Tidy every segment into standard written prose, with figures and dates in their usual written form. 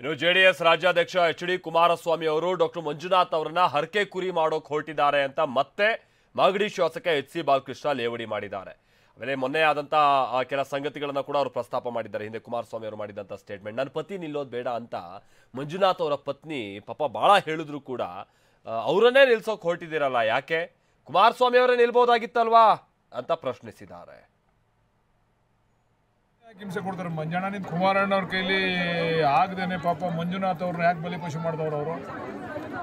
ಇನ್ನು ಜೆಡಿಎಸ್ ರಾಜ್ಯಾಧ್ಯಕ್ಷ ಎಚ್.ಡಿ. ಕುಮಾರಸ್ವಾಮಿ ಅವರು ಡಾಕ್ಟರ್ ಮಂಜುನಾಥ್ ಅವರನ್ನ ಹರಕೆ ಕುರಿ ಮಾಡೋಕೆ ಹೊರಟಿದ್ದಾರೆ ಅಂತ ಮತ್ತೆ ಮಾಗಡಿ ಶಾಸಕ ಎಚ್.ಸಿ. ಬಾಲಕೃಷ್ಣ ಲೇವಡಿ ಮಾಡಿದ್ದಾರೆ. ಆಮೇಲೆ ಮೊನ್ನೆ ಆದಂತ ಕೆಲ ಸಂಗತಿಗಳನ್ನ ಕೂಡ ಅವರು ಪ್ರಸ್ತಾಪ ಮಾಡಿದ್ದಾರೆ. ಹಿಂದೆ ಕುಮಾರಸ್ವಾಮಿ ಅವರು ಮಾಡಿದಂತ ಸ್ಟೇಟ್ಮೆಂಟ್, ನನ್ನ ಪತಿ ನಿಲ್ಲೋದು ಬೇಡ ಅಂತ ಮಂಜುನಾಥ್ ಅವರ ಪತ್ನಿ ಪಾಪ ಬಹಳ ಹೇಳಿದ್ರು ಕೂಡ ಅವರನ್ನೇ ನಿಲ್ಸೋಕೆ ಹೊರಟಿದ್ದೀರಲ್ಲ, ಯಾಕೆ ಕುಮಾರಸ್ವಾಮಿ ಅವರೇ ನಿಲ್ಬೋದಾಗಿತ್ತಲ್ವಾ ಅಂತ ಪ್ರಶ್ನಿಸಿದ್ದಾರೆ. ಹಿಂಸೆ ಕೊಡ್ತಾರೆ ಮಂಜಣ್ಣ, ನಿಂತ ಕುಮಾರಣ್ಣ ಅವ್ರ ಕೈಲಿ ಆಗದೇನೆ ಪಾಪ ಮಂಜುನಾಥ್ ಅವ್ರನ್ನ ಯಾಕೆ ಬಲಿಪಶು ಮಾಡಿದವರು? ಅವರು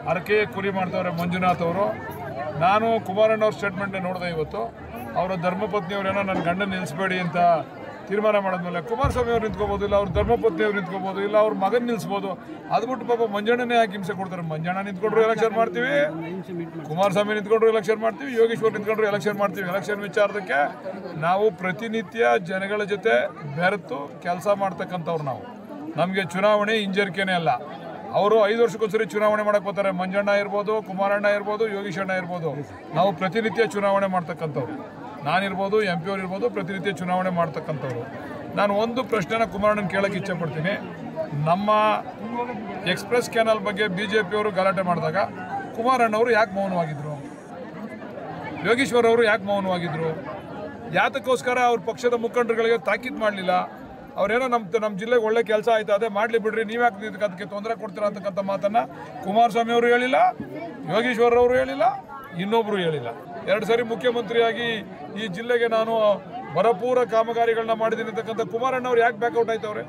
ಹರಕೆ ಕುರಿ ಮಾಡ್ತವ್ರೆ ಮಂಜುನಾಥ್ ಅವರು. ನಾನು ಕುಮಾರಣ್ಣ ಅವ್ರ ಸ್ಟೇಟ್ಮೆಂಟ್ ನೋಡಿದೆ ಇವತ್ತು. ಅವರ ಧರ್ಮಪತ್ನಿಯವರೇನೋ ನನ್ನ ಗಂಡನ ನಿಲ್ಲಿಸಬೇಡಿ ಅಂತ ತೀರ್ಮಾನ ಮಾಡಿದ್ಮೇಲೆ ಕುಮಾರಸ್ವಾಮಿ ಅವ್ರು ನಿಂತ್ಕೋಬೋದು, ಇಲ್ಲ ಅವ್ರ ಧರ್ಮಪತ್ನಿ ಅವ್ರು ನಿಂತ್ಕೋಬೋದು, ಇಲ್ಲ ಅವ್ರ ಮಗನ ನಿಲ್ಲಿಸ್ಬೋದು. ಅದು ಬಿಟ್ಟು ಪಾಪ ಮಂಜಣ್ಣನೇ ಯಾಕೆ ಹಿಂಸೆ ಕೊಡ್ತಾರೆ? ಮಂಜಣ್ಣ ನಿಂತ್ಕೊಂಡ್ರು ಎಲೆಕ್ಷನ್ ಮಾಡ್ತೀವಿ, ಕುಮಾರಸ್ವಾಮಿ ನಿಂತ್ಕೊಂಡ್ರು ಎಲೆಕ್ಷನ್ ಮಾಡ್ತೀವಿ, ಯೋಗೇಶ್ವರ್ ನಿಂತ್ಕೊಂಡ್ರು ಎಲೆಕ್ಷನ್ ಮಾಡ್ತೀವಿ. ಎಲೆಕ್ಷನ್ ವಿಚಾರದಕ್ಕೆ ನಾವು ಪ್ರತಿನಿತ್ಯ ಜನಗಳ ಜೊತೆ ಬೆರೆತು ಕೆಲಸ ಮಾಡ್ತಕ್ಕಂಥವ್ರು. ನಮಗೆ ಚುನಾವಣೆ ಹಿಂಜರಿಕೆನೇ ಅಲ್ಲ. ಅವರು 5 ವರ್ಷಕ್ಕೊಂದ್ಸರಿ ಚುನಾವಣೆ ಮಾಡಕ್ಕೆ ಬರ್ತಾರೆ. ಮಂಜಣ್ಣ ಇರ್ಬೋದು, ಕುಮಾರಣ್ಣ ಇರ್ಬೋದು, ಯೋಗೀಶಣ್ಣ ಇರ್ಬೋದು. ನಾವು ಪ್ರತಿನಿತ್ಯ ಚುನಾವಣೆ ಮಾಡ್ತಕ್ಕಂಥವ್ರು. ನಾನಿರ್ಬೋದು, MP ಅವ್ರು ಇರ್ಬೋದು, ಪ್ರತಿನಿತ್ಯ ಚುನಾವಣೆ ಮಾಡ್ತಕ್ಕಂಥವ್ರು. ನಾನು ಒಂದು ಪ್ರಶ್ನೆನ ಕುಮಾರಣ್ಣನ ಕೇಳಕ್ಕೆ ಇಚ್ಛೆಪಡ್ತೀನಿ. ನಮ್ಮ ಎಕ್ಸ್ಪ್ರೆಸ್ ಕೆನಾಲ್ ಬಗ್ಗೆ BJP ಅವರು ಗಲಾಟೆ ಮಾಡಿದಾಗ ಕುಮಾರಣ್ಣವರು ಯಾಕೆ ಮೌನವಾಗಿದ್ದರು? ಯೋಗೀಶ್ವರ್ ಅವರು ಯಾಕೆ ಮೌನವಾಗಿದ್ದರು? ಯಾತಕ್ಕೋಸ್ಕರ ಅವ್ರ ಪಕ್ಷದ ಮುಖಂಡರುಗಳಿಗೆ ತಾಕೀತು ಮಾಡಲಿಲ್ಲ? ಅವ್ರೇನೋ ನಮ್ಮ ಜಿಲ್ಲೆಗೆ ಒಳ್ಳೆ ಕೆಲಸ ಆಯ್ತು, ಅದೇ ಮಾಡಲಿ ಬಿಡ್ರಿ, ನೀವ್ಯಾಕೆ ಅದಕ್ಕೆ ತೊಂದರೆ ಕೊಡ್ತೀರಾ ಅಂತಕ್ಕಂಥ ಮಾತನ್ನು ಕುಮಾರಸ್ವಾಮಿ ಅವರು ಹೇಳಿಲ್ಲ, ಯೋಗೀಶ್ವರ್ ಅವರು ಹೇಳಿಲ್ಲ, ಇನ್ನೊಬ್ಬರು ಹೇಳಿಲ್ಲ. 2 ಸರಿ ಮುಖ್ಯಮಂತ್ರಿಯಾಗಿ ಈ ಜಿಲ್ಲೆಗೆ ನಾನು ಭರಪೂರ ಕಾಮಗಾರಿಗಳನ್ನ ಮಾಡಿದ್ದೀನಿ ಅಂತಕ್ಕಂಥ ಕುಮಾರಣ್ಣವ್ರು ಯಾಕೆ ಬ್ಯಾಕ್ಔಟ್ ಆಯ್ತವ್ರೆ?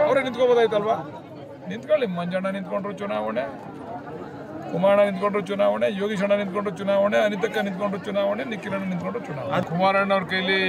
ಅವರೇ ನಿಂತ್ಕೋಬೋದಾಯ್ತಲ್ವಾ? ನಿಂತ್ಕೊಳ್ಳಿ. ಮಂಜಣ್ಣ ನಿಂತ್ಕೊಂಡ್ರು ಚುನಾವಣೆ, ಕುಮಾರಣ್ಣ ನಿಂತ್ಕೊಂಡ್ರು ಚುನಾವಣೆ, ಯೋಗೀಶಣ್ಣ ನಿಂತ್ಕೊಂಡ್ರು ಚುನಾವಣೆ, ಅನಿತಕ್ಕ ನಿಂತ್ಕೊಂಡ್ರು ಚುನಾವಣೆ, ನಿಖಿಲಣ್ಣ ನಿಂತ್ಕೊಂಡ್ರು ಚುನಾವಣೆ. ಕುಮಾರಣ್ಣ ಅವ್ರ ಕೈಲಿ